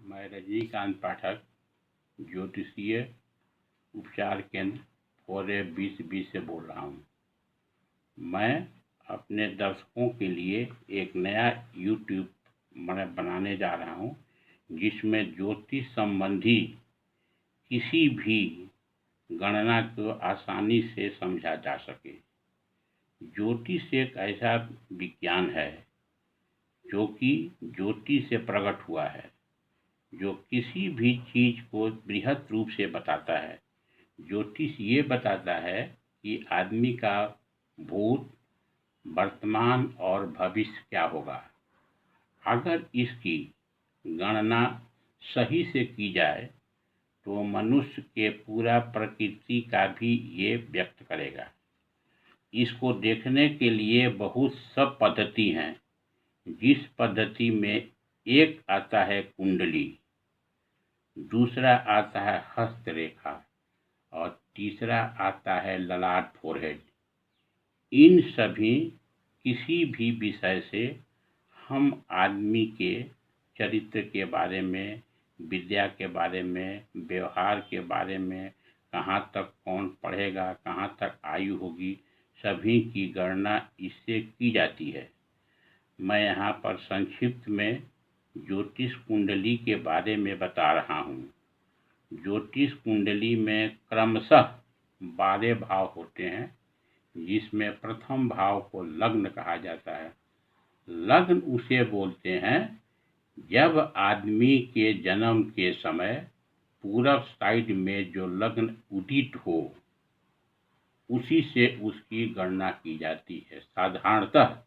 मैं रजनीकांत पाठक ज्योतिषीय उपचार केंद्र फोरे 2020 से बोल रहा हूँ। मैं अपने दर्शकों के लिए एक नया यूट्यूब बनाने जा रहा हूँ, जिसमें ज्योतिष संबंधी किसी भी गणना को आसानी से समझा जा सके। ज्योतिष एक ऐसा विज्ञान है जो कि ज्योति से प्रकट हुआ है, जो किसी भी चीज़ को बृहद रूप से बताता है। ज्योतिष ये बताता है कि आदमी का भूत, वर्तमान और भविष्य क्या होगा। अगर इसकी गणना सही से की जाए तो मनुष्य के पूरा प्रकृति का भी ये व्यक्त करेगा। इसको देखने के लिए बहुत सब पद्धति हैं, जिस पद्धति में एक आता है कुंडली, दूसरा आता है हस्तरेखा और तीसरा आता है ललाट फोरहेड। इन सभी किसी भी विषय से हम आदमी के चरित्र के बारे में, विद्या के बारे में, व्यवहार के बारे में, कहाँ तक कौन पढ़ेगा, कहाँ तक आयु होगी, सभी की गणना इससे की जाती है। मैं यहाँ पर संक्षिप्त में ज्योतिष कुंडली के बारे में बता रहा हूँ। ज्योतिष कुंडली में क्रमशः 12 भाव होते हैं, जिसमें प्रथम भाव को लग्न कहा जाता है। लग्न उसे बोलते हैं जब आदमी के जन्म के समय पूरब साइड में जो लग्न उदित हो, उसी से उसकी गणना की जाती है। साधारणतः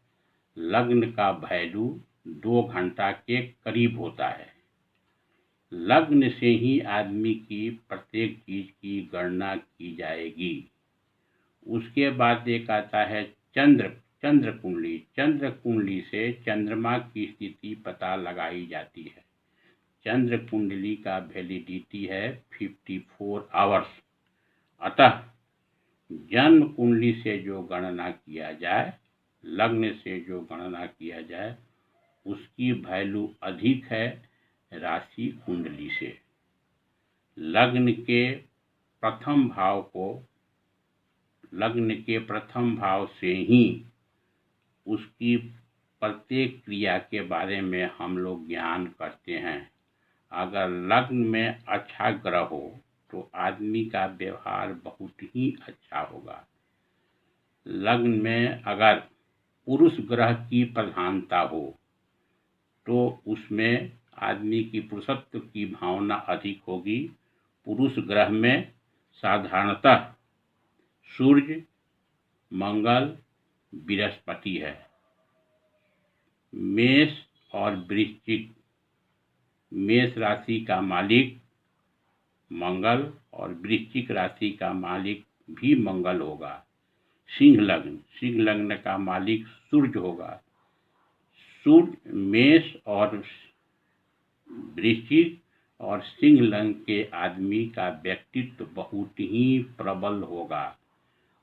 लग्न का वैल्यू 2 घंटा के करीब होता है। लग्न से ही आदमी की प्रत्येक चीज की गणना की जाएगी। उसके बाद एक आता है चंद्र कुंडली। चंद्र कुंडली से चंद्रमा की स्थिति पता लगाई जाती है। चंद्र कुंडली का वैलिडिटी है 54 आवर्स। अतः जन्म कुंडली से जो गणना किया जाए, लग्न से जो गणना किया जाए, उसकी वैल्यू अधिक है राशि कुंडली से। लग्न के प्रथम भाव से ही उसकी प्रत्येक क्रिया के बारे में हम लोग ज्ञान करते हैं। अगर लग्न में अच्छा ग्रह हो तो आदमी का व्यवहार बहुत ही अच्छा होगा। लग्न में अगर पुरुष ग्रह की प्रधानता हो तो उसमें आदमी की पुरुषत्व की भावना अधिक होगी। पुरुष ग्रह में साधारणतः सूर्य, मंगल, बृहस्पति है। मेष और वृश्चिक, मेष राशि का मालिक मंगल और वृश्चिक राशि का मालिक भी मंगल होगा। सिंह लग्न का मालिक सूर्य होगा। सूर्य मेष और वृश्चिक और सिंह लग्न के आदमी का व्यक्तित्व बहुत ही प्रबल होगा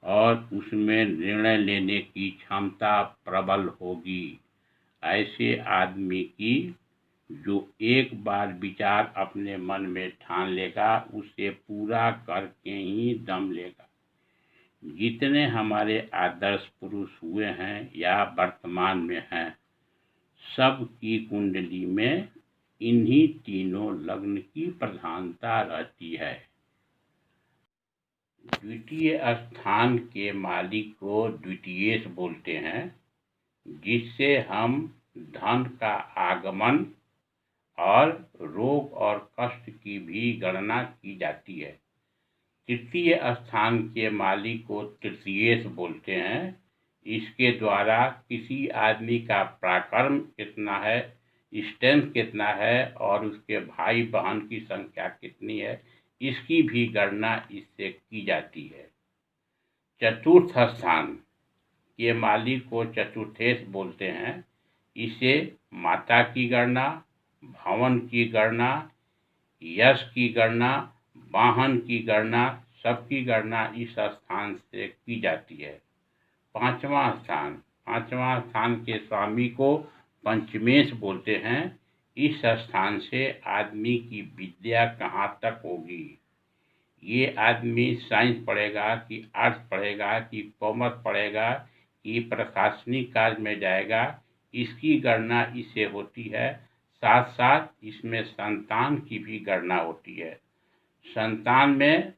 और उसमें निर्णय लेने की क्षमता प्रबल होगी। ऐसे आदमी की जो एक बार विचार अपने मन में ठान लेगा, उसे पूरा करके ही दम लेगा। जितने हमारे आदर्श पुरुष हुए हैं या वर्तमान में हैं, सब की कुंडली में इन्हीं तीनों लग्न की प्रधानता रहती है। द्वितीय स्थान के मालिक को द्वितीयेश बोलते हैं, जिससे हम धन का आगमन और रोग और कष्ट की भी गणना की जाती है। तृतीय स्थान के मालिक को तृतीयेश बोलते हैं। इसके द्वारा किसी आदमी का पराक्रम कितना है, स्ट्रेंथ कितना है और उसके भाई बहन की संख्या कितनी है, इसकी भी गणना इससे की जाती है। चतुर्थ स्थान के मालिक को चतुर्थेश बोलते हैं। इसे माता की गणना, भवन की गणना, यश की गणना, वाहन की गणना, सबकी गणना इस स्थान से की जाती है। पांचवा स्थान के स्वामी को पंचमेश बोलते हैं। इस स्थान से आदमी की विद्या कहाँ तक होगी। ये आदमी साइंस पढ़ेगा कि आर्ट्स पढ़ेगा कि कॉमर्स पढ़ेगा कि प्रशासनिक कार्य में जाएगा, इसकी गणना इससे होती है। साथ साथ इसमें संतान की भी गणना होती है। संतान में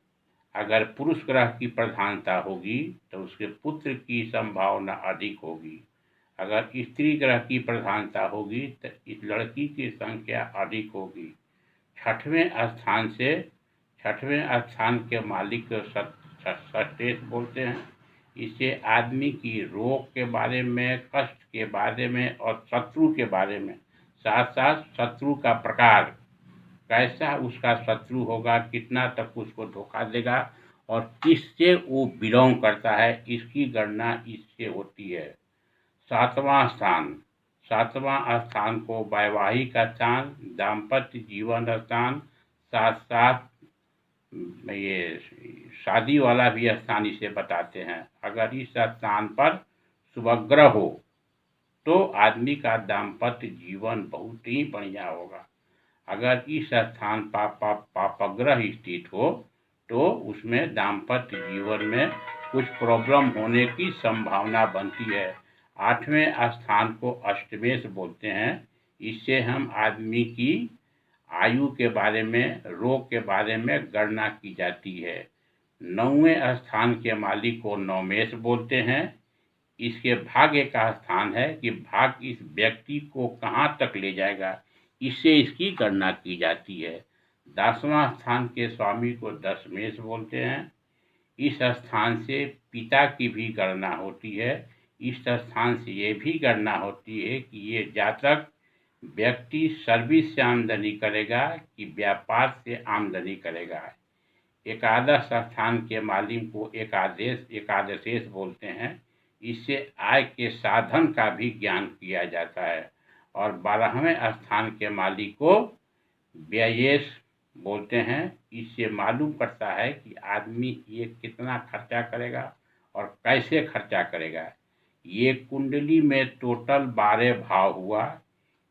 अगर पुरुष ग्रह की प्रधानता होगी तो उसके पुत्र की संभावना अधिक होगी। अगर स्त्री ग्रह की प्रधानता होगी तो इस लड़की की संख्या अधिक होगी। छठवें स्थान के मालिक को सत्तेश बोलते हैं। इसे आदमी की रोग के बारे में, कष्ट के बारे में और शत्रु के बारे में, साथ साथ शत्रु का प्रकार, कैसा उसका शत्रु होगा, कितना तक उसको धोखा देगा और किससे वो बिलोंग करता है, इसकी गणना इससे होती है। सातवां स्थान को वैवाहिक स्थान, दाम्पत्य जीवन स्थान, साथ साथ ये शादी वाला भी स्थान इसे बताते हैं। अगर इस स्थान पर शुभग्रह हो तो आदमी का दाम्पत्य जीवन बहुत ही बढ़िया होगा। अगर इस स्थान पापग्रह स्थित हो तो उसमें दाम्पत्य जीवन में कुछ प्रॉब्लम होने की संभावना बनती है। आठवें स्थान को अष्टमेश बोलते हैं। इससे हम आदमी की आयु के बारे में, रोग के बारे में गणना की जाती है। नौवें स्थान के मालिक को नवमेश बोलते हैं। इसके भाग्य का स्थान है कि भाग्य इस व्यक्ति को कहाँ तक ले जाएगा, इससे इसकी गणना की जाती है। 10वां स्थान के स्वामी को दशमेश बोलते हैं। इस स्थान से पिता की भी गणना होती है। इस स्थान से ये भी गणना होती है कि ये जातक व्यक्ति सर्विस से आमदनी करेगा कि व्यापार से आमदनी करेगा। एकादश स्थान के मालिक को एकादशेश बोलते हैं। इससे आय के साधन का भी ज्ञान किया जाता है। और 12वें स्थान के मालिक को व्ययेश बोलते हैं। इससे मालूम पड़ता है कि आदमी ये कितना खर्चा करेगा और कैसे खर्चा करेगा। ये कुंडली में टोटल 12 भाव हुआ।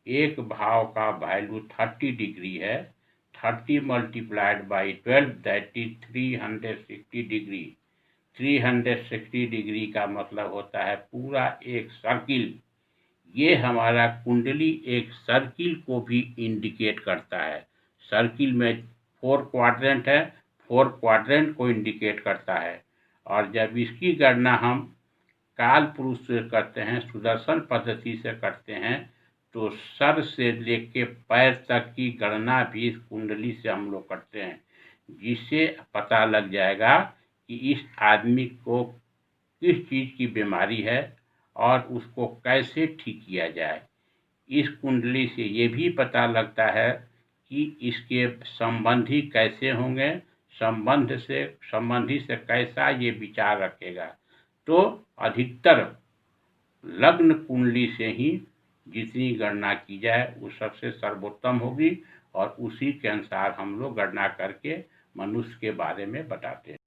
एक भाव का वैल्यू 30 डिग्री है। 30 multiplied by 12 that is 360 degree. 360 degree का मतलब होता है पूरा एक सर्किल। ये हमारा कुंडली एक सर्किल को भी इंडिकेट करता है। सर्किल में 4 क्वाड्रेंट है, 4 क्वाड्रेंट को इंडिकेट करता है। और जब इसकी गणना हम काल पुरुष से करते हैं, सुदर्शन पद्धति से करते हैं, तो सर से लेके पैर तक की गणना भी इस कुंडली से हम लोग करते हैं, जिससे पता लग जाएगा कि इस आदमी को किस चीज़ की बीमारी है और उसको कैसे ठीक किया जाए। इस कुंडली से ये भी पता लगता है कि इसके संबंधी कैसे होंगे, संबंधी से कैसा ये विचार रखेगा। तो अधिकतर लग्न कुंडली से ही जितनी गणना की जाए वो सबसे सर्वोत्तम होगी और उसी के अनुसार हम लोग गणना करके मनुष्य के बारे में बताते हैं।